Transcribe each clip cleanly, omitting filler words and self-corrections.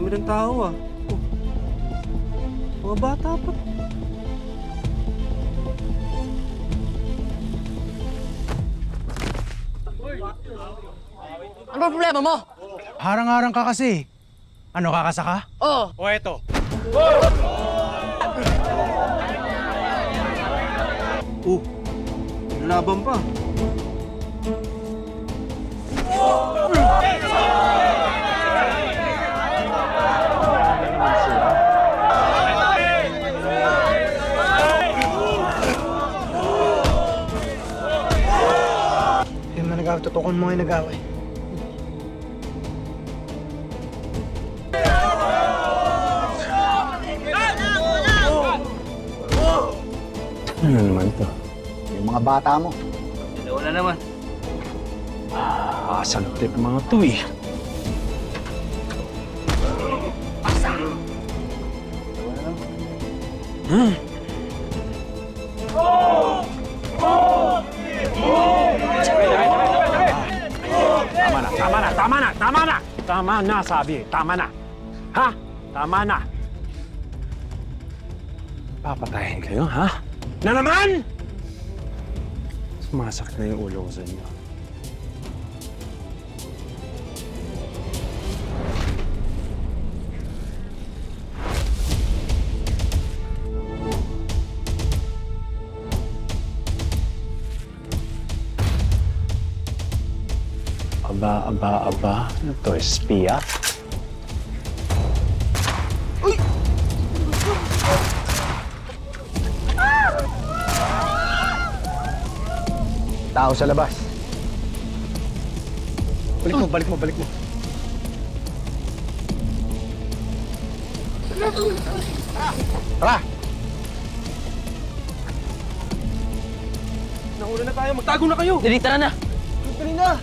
Dami ng tao ah. Oh. Mga bata pa. Ano ba problema mo? Harang-harang ka kasi. Ano, kakasaka? Oo. O eto. Oh, laban pa. Yung mga nag-tutukon mo yung nag-away. Ano naman to? Yung mga bata mo. Dalawa na naman. Pasalupit ng mga to eh. Tama na, sabi. Tama na. Ha? Tama na. Papatayin kayo, ha? Na naman! Sumasakit na yung ulo ko sa inyo. Aba. Ano to, espiya? Tao sa labas. Balik mo. Tara! Nahuli na tayo. Magtago na kayo. Dali, tara na. Dali na.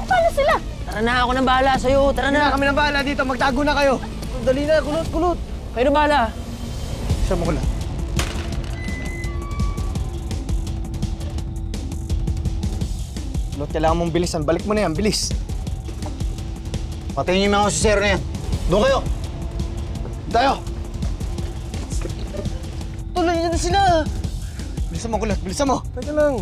Paano sila? Tara na, ako nang bahala sa'yo. Tara na. Kami nang bahala dito. Magtago na kayo. Dali na. Kulot. Kayo na bahala. Isa mo ko lang. Lot, kailangan mong bilisan. Balik mo na yan. Bilis. Patayin niyo yung mga susero na yan. Doon kayo! Tayo! Tuloy na sila. Bilisan mo, Kulot. Bilisan mo. Teka lang.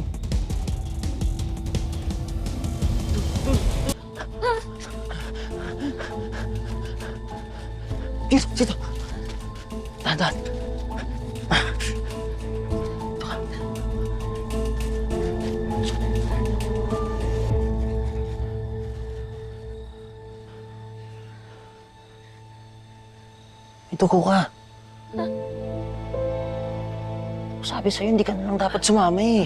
Dito. Dahan. Ituko ka. Sabi sa'yo, hindi ka na lang dapat sumama eh.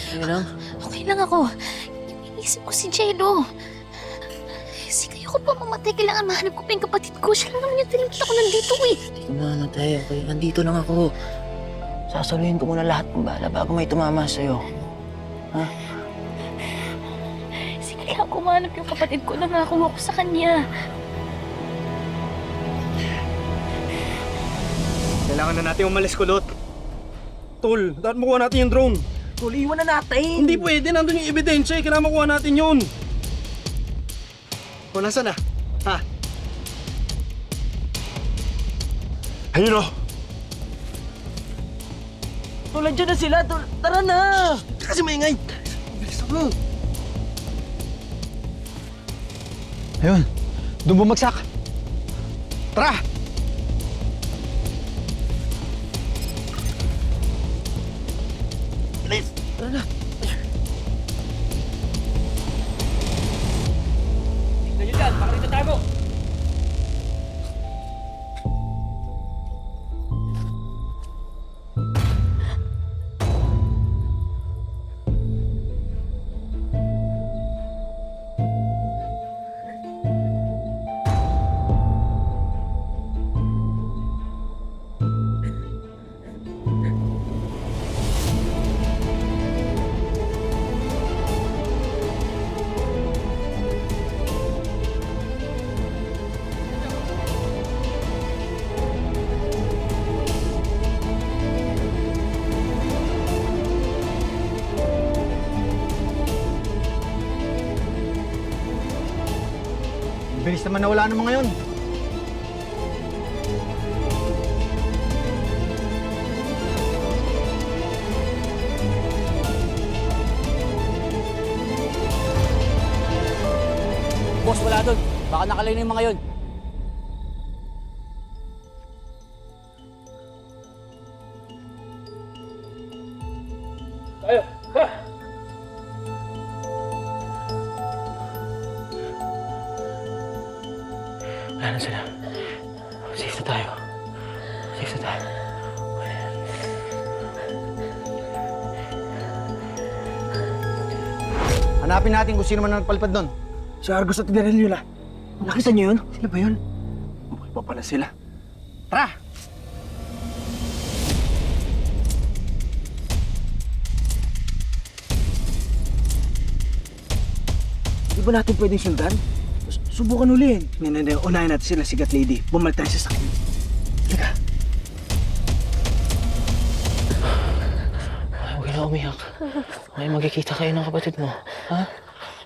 Sige lang. Okay lang ako. Iniisip ko si Jello. Sige, ayoko pa mamatay. Kailangan mahanap ko pa yung kapatid ko. Siya lang naman yung tinigil ako nandito eh. Hindi ka mamatay, okay? Nandito lang ako. Sasaluhin ko muna lahat ng bala bago may tumama sa'yo. Ha? Sige lang, kung mahanap yung kapatid ko, nangako ako sa kanya. Kailangan na natin umalis, Kulot. Tol, dapat makuha natin yung drone. Tol, iwan na natin! Hindi pwede. Nandun yung ebidensya. Kailangan makuha natin yun. O, nasaan na? Ha? Ayun o. Tol, andyan na sila! Tol, tara na! Kasi maingay. Bilis mo. Ayun. Doon bumagsak. Tara! Tara na! Tignan nyo dyan! Baka dito tago! Bilis naman na wala ng mga yun. Boss, wala doon. Baka nakalay na yung mga yun. Wala na sila. Safe na tayo. Safe na tayo. Hanapin natin kung sino man ang nagpalipad doon. Si Argus at Gariliola. Nakita niyo yun? Sila ba yun? Buhay pa pala sila. Tara! Di ba natin pwedeng sundan? Subukan ulihin. Hindi. Unahin natin sila, sigat lady. Bumalik tayo sa sakyan. Halika. Huwag na umiyak. May magkikita kayo ng kapatid mo. Ha?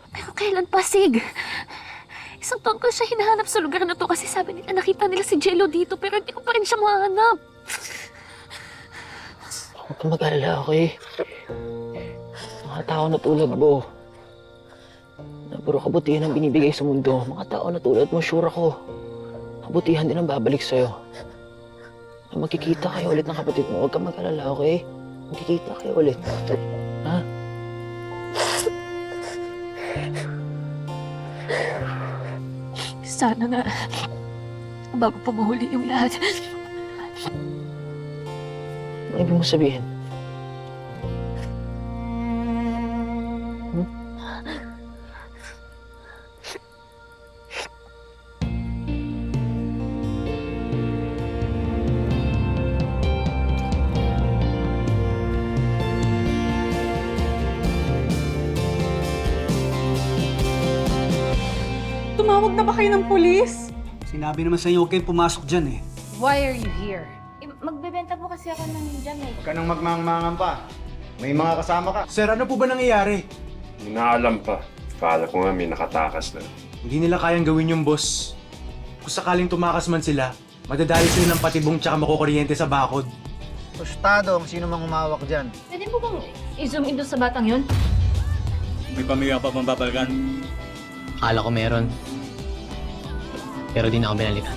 Pero kailan pa, Sig? Isang taon ko siya hinahanap sa lugar na to kasi sabi nila nakita nila si Jello dito pero hindi ko pa rin siya mahanap. Huwag kang mag-alala, okay? Mga tao na tulad mo, na puro kabutihan ang binibigay sa mundo. Mga tao na tulad mo, sure ako, kabutihan din ang babalik sa'yo. Magkikita kayo ulit ng kapatid mo. Huwag kang mag-alala, okay? Magkikita kayo ulit. Ha? Sana nga, bago pa mahuli yung lahat. Ano ibig mo sabihin? Tumawag na ba kayo ng pulis? Sinabi naman sa inyo, huwag kayong pumasok dyan eh. Why are you here? Magbebenta po kasi ako ng jam eh. Huwag ka nang magmangmangan pa. May mga kasama ka. Sir, ano po ba nangyayari? Hindi na alam pa. Kala ko nga may nakatakas na. Hindi nila kayang gawin yung boss. Kung sakaling tumakas man sila, madadali sila ng patibong tsaka makukuryente sa bakod. Tostado ang sino mang humawak dyan. Pwede po bang i-zoom in doon sa batang yun? May pamilya pa bang babalikan? Akala ko meron. Pero di na ako binalikan.